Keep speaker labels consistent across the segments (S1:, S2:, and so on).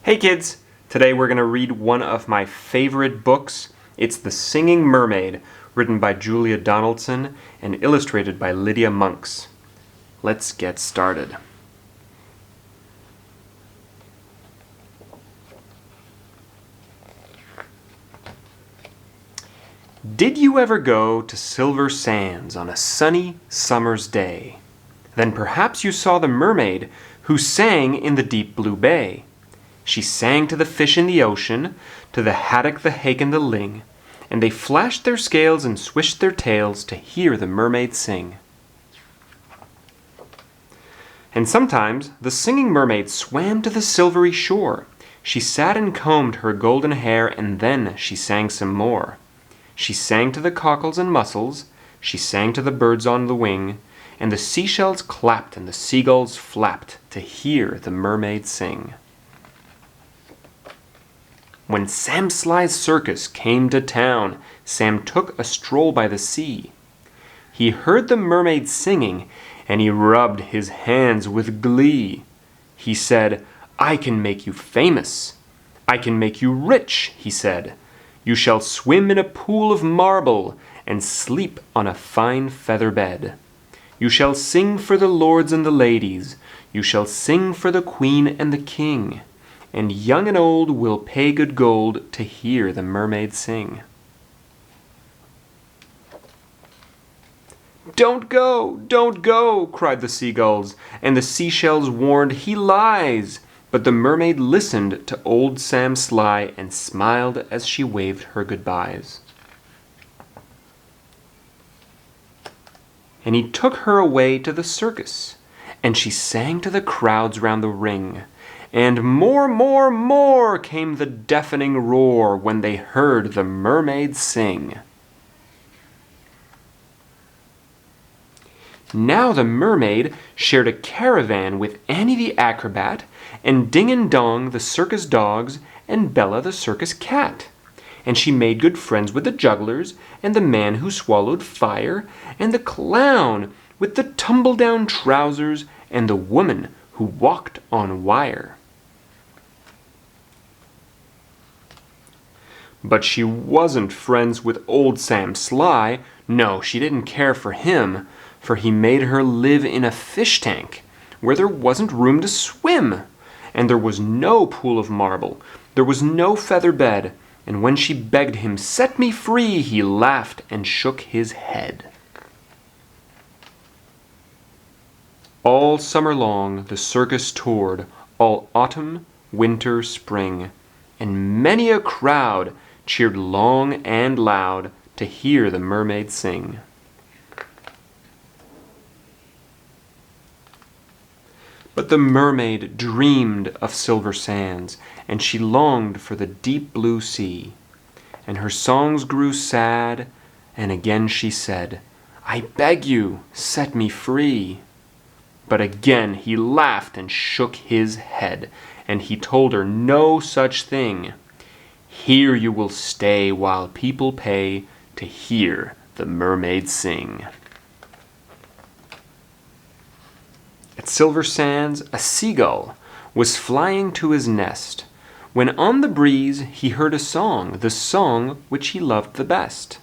S1: Hey kids! Today we're going to read one of my favorite books. It's The Singing Mermaid, written by Julia Donaldson and illustrated by Lydia Monks. Let's get started. Did you ever go to Silversands on a sunny summer's day? Then perhaps you saw the mermaid who sang in the deep blue bay. She sang to the fish in the ocean, to the haddock, the hake, and the ling, and they flashed their scales and swished their tails to hear the mermaid sing. And sometimes the singing mermaid swam to the silvery shore. She sat and combed her golden hair, and then she sang some more. She sang to the cockles and mussels, she sang to the birds on the wing, and the seashells clapped and the seagulls flapped to hear the mermaid sing. When Sam Sly's circus came to town, Sam took a stroll by the sea. He heard the mermaid singing, and he rubbed his hands with glee. He said, "I can make you famous. I can make you rich," he said. "You shall swim in a pool of marble and sleep on a fine feather bed. You shall sing for the lords and the ladies. You shall sing for the queen and the king. And young and old will pay good gold to hear the mermaid sing." "Don't go, don't go," cried the seagulls, and the seashells warned, "He lies." But the mermaid listened to old Sam Sly and smiled as she waved her goodbyes. And he took her away to the circus, and she sang to the crowds round the ring. And more came the deafening roar when they heard the mermaid sing. Now the mermaid shared a caravan with Annie the acrobat, and Ding and Dong the circus dogs, and Bella the circus cat. And she made good friends with the jugglers, and the man who swallowed fire, and the clown with the tumble-down trousers, and the woman who walked on wire. But she wasn't friends with old Sam Sly. No, she didn't care for him, for he made her live in a fish tank where there wasn't room to swim, and there was no pool of marble, there was no feather bed, and when she begged him, "Set me free," he laughed and shook his head. All summer long the circus toured, all autumn, winter, spring, and many a crowd cheered long and loud to hear the mermaid sing. But the mermaid dreamed of Silversands, and she longed for the deep blue sea. And her songs grew sad, and again she said, "I beg you, set me free." But again he laughed and shook his head, and he told her no such thing. Here you will stay while people pay to hear the mermaid sing. At Silversands, a seagull was flying to his nest, when on the breeze he heard a song, the song which he loved the best.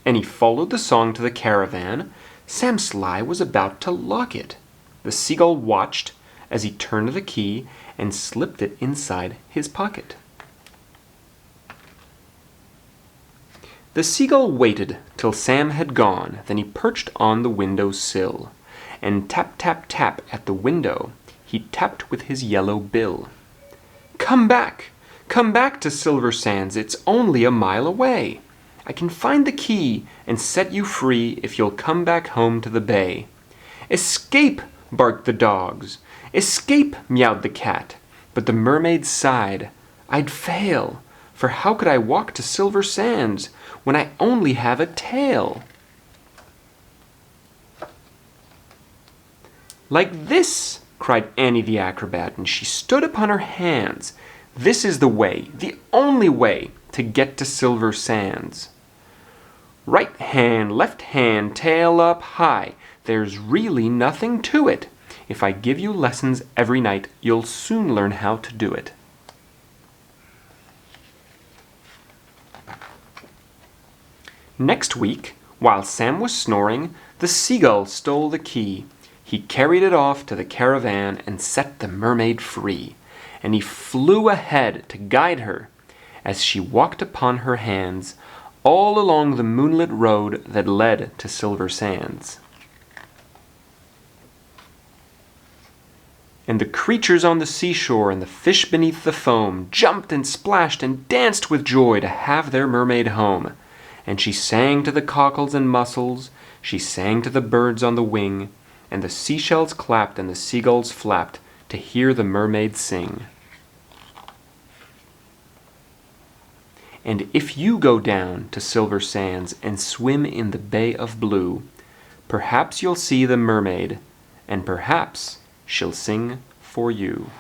S1: And he followed the song to the caravan. Sam Sly was about to lock it. The seagull watched as he turned the key and slipped it inside his pocket. The seagull waited till Sam had gone, then he perched on the window sill, and tap, tap, tap at the window he tapped with his yellow bill. Come back to Silversands, it's only a mile away. I can find the key and set you free if you'll come back home to the bay." "Escape!" barked the dogs. "Escape!" meowed the cat. But the mermaid sighed, "I'd fail, for how could I walk to Silversands when I only have a tail?" "Like this!" cried Annie the acrobat, and she stood upon her hands. "This is the way, the only way, to get to Silversands. Right hand, left hand, tail up high. There's really nothing to it. If I give you lessons every night, you'll soon learn how to do it." Next week, while Sam was snoring, the seagull stole the key. He carried it off to the caravan and set the mermaid free, and he flew ahead to guide her as she walked upon her hands all along the moonlit road that led to Silversands. And the creatures on the seashore and the fish beneath the foam jumped and splashed and danced with joy to have their mermaid home. And she sang to the cockles and mussels, she sang to the birds on the wing, and the seashells clapped and the seagulls flapped to hear the mermaid sing. And if you go down to Silversands and swim in the Bay of Blue, perhaps you'll see the mermaid, and perhaps she'll sing for you.